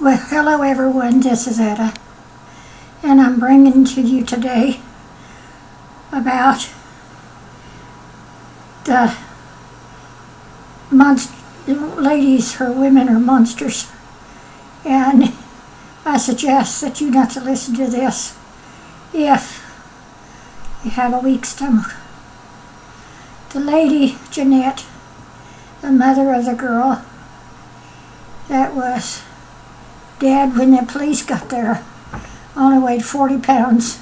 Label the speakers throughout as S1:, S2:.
S1: Well, hello everyone, this is Etta, and I'm bringing to you today about the ladies or women are monsters, and I suggest that you not to listen to this if you have a weak stomach. The lady, Jeanette, the mother of the girl that was dead when the police got there, only weighed 40 pounds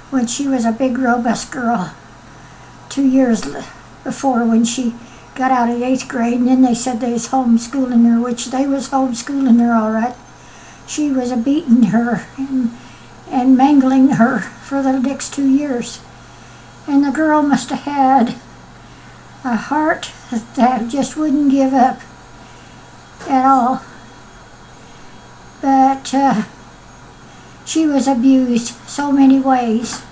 S1: when she was a big, robust girl. 2 years before, when she got out of 8th grade, and then they said they was homeschooling her, which they was homeschooling her all right. She was beating her and mangling her for the next 2 years. And the girl must have had a heart that just wouldn't give up at all. But she was abused so many ways.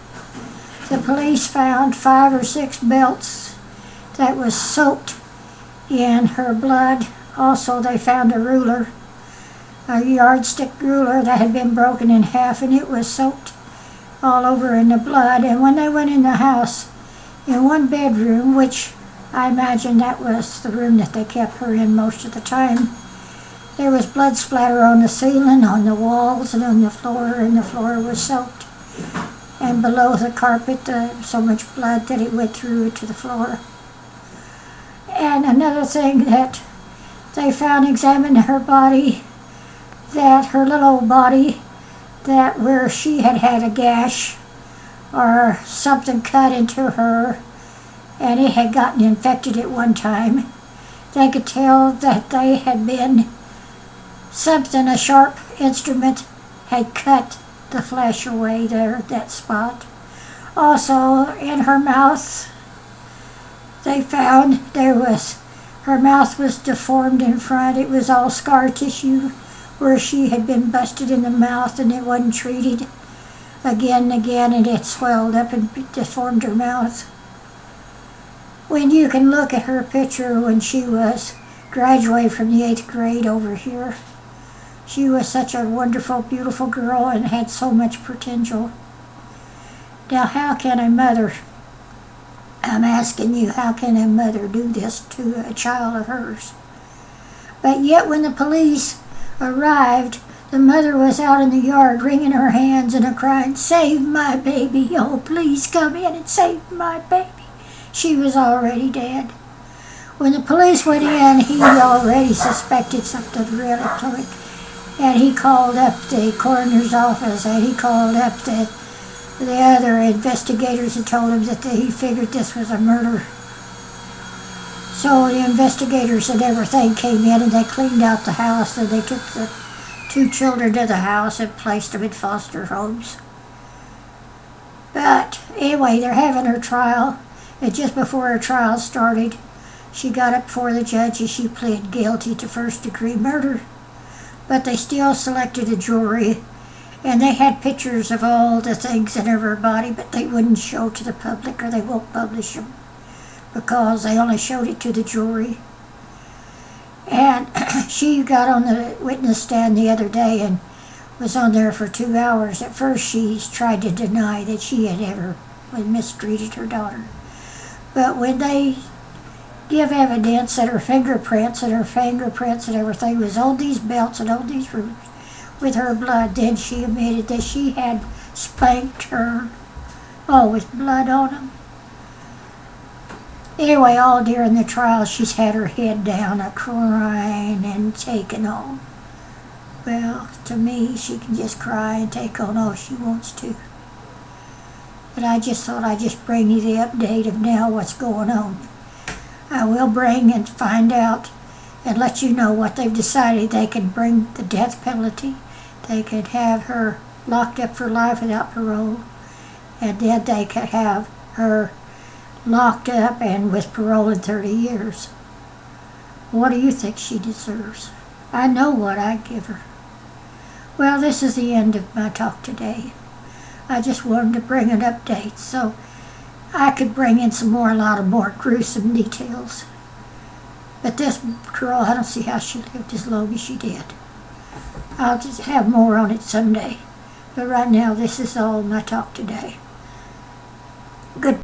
S1: The police found 5 or 6 belts that was soaked in her blood. Also, they found a ruler, a yardstick ruler that had been broken in half, and it was soaked all over in the blood. And when they went in the house, in one bedroom, which I imagine that was the room that they kept her in most of the time, there was blood splatter on the ceiling, on the walls, and on the floor was soaked. And below the carpet, so much blood that it went through to the floor. And another thing that they found examining her body, that her little old body, that where she had had a gash or something cut into her, and it had gotten infected at one time, they could tell that they had been something, a sharp instrument had cut the flesh away there, that spot. Also, in her mouth, they found her mouth was deformed in front. It was all scar tissue where she had been busted in the mouth, and it wasn't treated again and again, and it swelled up and deformed her mouth. When you can look at her picture when she was graduated from the 8th grade over here, she was such a wonderful, beautiful girl and had so much potential. Now, how can a mother, I'm asking you, how can a mother do this to a child of hers? But yet when the police arrived, the mother was out in the yard wringing her hands and crying, "Save my baby, oh please come in and save my baby." She was already dead. When the police went in, he already suspected something really quick. And he called up the coroner's office, and he called up the other investigators and told them that he figured this was a murder. So the investigators and everything came in, and they cleaned out the house, and they took the 2 children to the house and placed them in foster homes. But anyway, they're having her trial, and just before her trial started, she got up before the judge and she pleaded guilty to first-degree murder. But they still selected a jury, and they had pictures of all the things in her body, but they wouldn't show to the public, or they won't publish them, because they only showed it to the jury. And she got on the witness stand the other day and was on there for 2 hours. At first she tried to deny that she had ever mistreated her daughter. But when they give evidence that her fingerprints and everything was on these belts and on these rooms with her blood, then she admitted that she had spanked her, with blood on them. Anyway, all during the trial, she's had her head down, crying and taking on. Well, to me, she can just cry and take on all she wants to. But I just thought I'd just bring you the update of now what's going on. I will bring and find out and let you know what they've decided. They can bring the death penalty. They could have her locked up for life without parole. And then they could have her locked up and with parole in 30 years. What do you think she deserves? I know what I'd give her. Well, this is the end of my talk today. I just wanted to bring an update so I could bring in a lot of more gruesome details. But this girl, I don't see how she lived as long as she did. I'll just have more on it someday. But right now, this is all my talk today. Good.